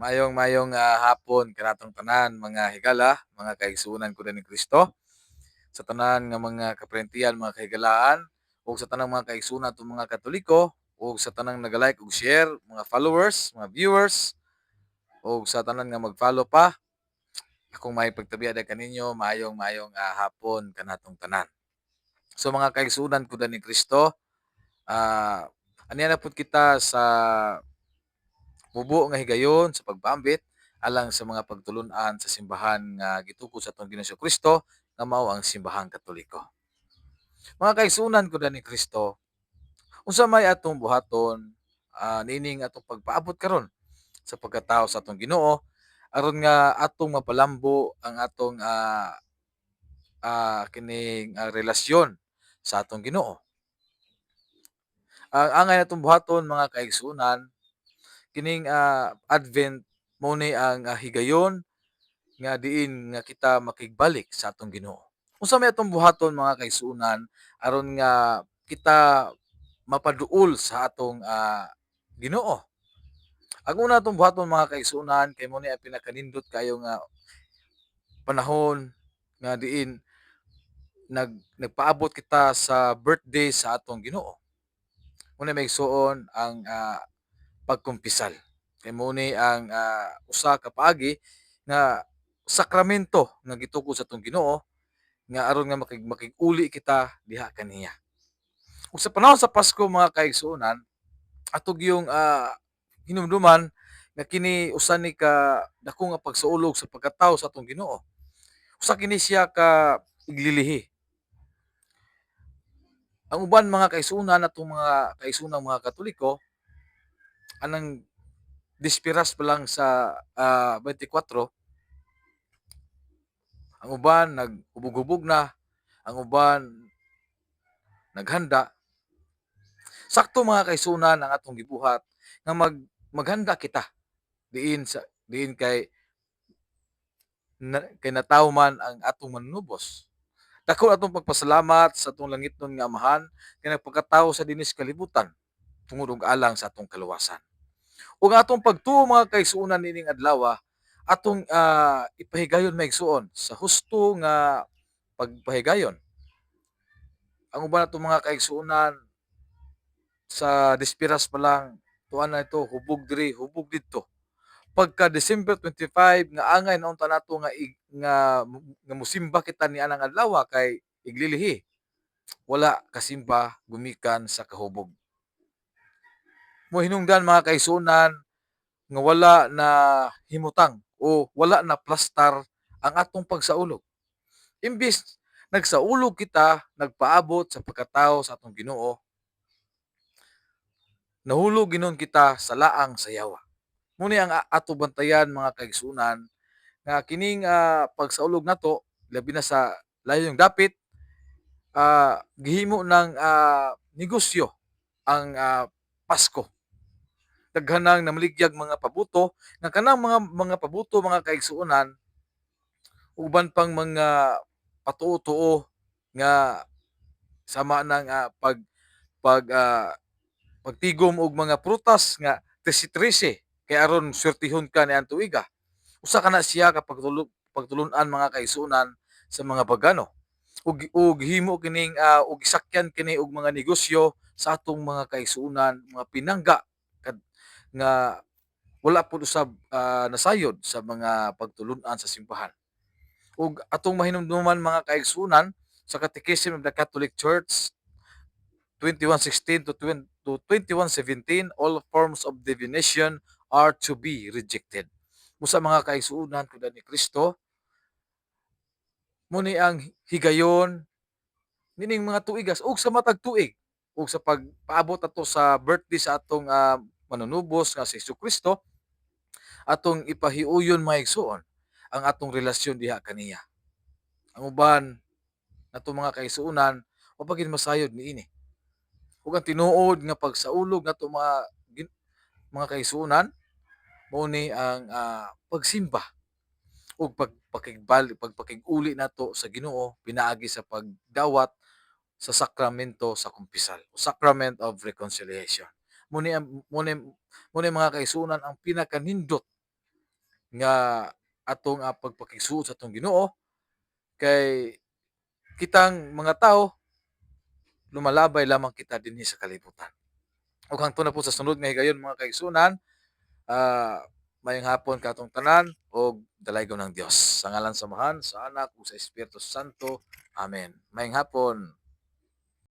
Mayong hapon kanatong tanan mga higala, mga kaigsuonan ko ni Kristo. Sa tanan nga mga kaprentiyan, mga kahigalaan, ug sa tanang mga kaigsuonan atong mga Katoliko, ug sa tanang naga-like ug share, mga followers, mga viewers, ug sa tanan nga mag-follow pa. Akong may pagtabiada kaninyo, mayong hapon kanatong tanan. So mga kaigsuonan ko ni Kristo, aniya na pud kita sa mubo nga higayon sa pagpaambit alang sa mga pagtulun-an sa simbahan nga gituko sa atong Ginoong Kristo nga mao ang simbahang Katoliko. Mga kaigsuonan ko ni Kristo, unsa may atong buhaton nining atong pagpaabot karon sa pagkatao sa atong Ginoo aron nga atong mapalambo ang atong kining relasyon sa atong Ginoo. Ang angay natong buhaton mga kaigsuonan kining Advent mo ni ang higayon nga diin nga kita makigbalik sa atong Ginoo. Unsa may atong buhaton mga kaigsuonan aron nga kita mapaduol sa atong Ginoo. Ang una atong buhaton mga kaigsuonan kay mo ni ang pinakanindot kayo nga panahon nga diin nagpaabot kita sa birthday sa atong Ginoo. Muna may igsuon ang pagkumpisal. Kay mo ni ang usa ka paagi nga sakramento nga gituko sa atong Ginoo nga aron nga makig-uli kita diha kaniya. Ug sa panahon sa Pasko mga kaigsuonan, atog yung hinumduman nga kini usa ni ka dako nga pagsaulog sa pagkatawo sa atong Ginoo. Usa kini siya ka iglilihi. Ang uban mga kaigsuonan atong mga kaigsuonang mga Katoliko anang dispiras pa lang sa 24, ang uban naghubog-hubog na, ang uban naghanda. Sakto mga kaigsuonan ang atong gibuhat nga maghanda kita diin kay natawo man ang atong manunubos. Dako atong pagpasalamat sa atong langitnon nga Amahan kay nagpakatawo sa dinis kalibutan tungod og alang sa atong kaluwasan. Ug ang atong pagtuo mga kaigsuonan nining adlaw atong ipahigayon maigsuon sa husto nga pagpahigayon. Ang uban natong mga kaigsuonan sa dispiras pa lang tuan na ito hubog diri, hubog didto. Pagka December 25 nga angay naunta nato nga mosimba kita nianang adlaw kay iglilihi. Wala kasimba gumikan sa kahubog. Mohinungdan mga kaigsuonan nga wala na himutang o wala na plastar ang atong pagsaulog. Imbis nagsaulog kita, nagpaabot sa pagkatao sa atong Ginoo, nahulog ginon kita sa laang sayawa. Muni ang ato bantayan mga kaigsuonan nga kining pagsaulog nato labi na sa layong dapit gihimo ng negosyo ang Pasko. Daghanang namaligyag mga pabuto nga kanang mga pabuto mga kaigsuonan uban pang mga patuo-tuo nga sama ng pag pagtigom og mga prutas nga trisi-trisi kay aron swertihon ka ni tuiga. Usa ka na siya kapag pagtulun-an mga kaigsuonan sa mga pagano. Ug himo kining ug gisakyan kini og mga negosyo sa atong mga kaigsuonan, mga pinangga nga wala pud usab nasayod sa mga pagtulun-an sa simbahan. Ug atong mahinumduman mga kaigsuonan sa Catechism of the Catholic Church 2116 to 2117, all forms of divination are to be rejected. Musa mga kaigsuonan ko ni Kristo, muni ang higayon nining mga tuigas ug sa matag tuig ug sa pagpaabot ato sa birthday sa atong manunubos nga si Kristo atong ipahiuyon maigsuon ang atong relasyon diha kaniya. Ang uban nato mga kaigsuonan wa pa gid masayod niini. Ug ang tinuod nga pagsaulog nato mga kaigsuonan mao ni ang pagsimba ug pagpakig-uli nato sa Ginoo pinaagi sa pagdawat sa sakramento sa kumpisal, Sacrament of Reconciliation. Muni mga kaigsuonan ang pinakanindot nga atong pagpakigsuot sa atong Ginoo kay kitang mga tao lumalabay lamang kita dinhi sa kalibutan. Ug hangtod na po sa sunod nga higayon mga kaigsuonan, mayong hapon katong tanan og dalaygon ng Dios. Sa ngalan sa Amahan, sa Anak ug sa Espiritu Santo. Amen. Mayong hapon.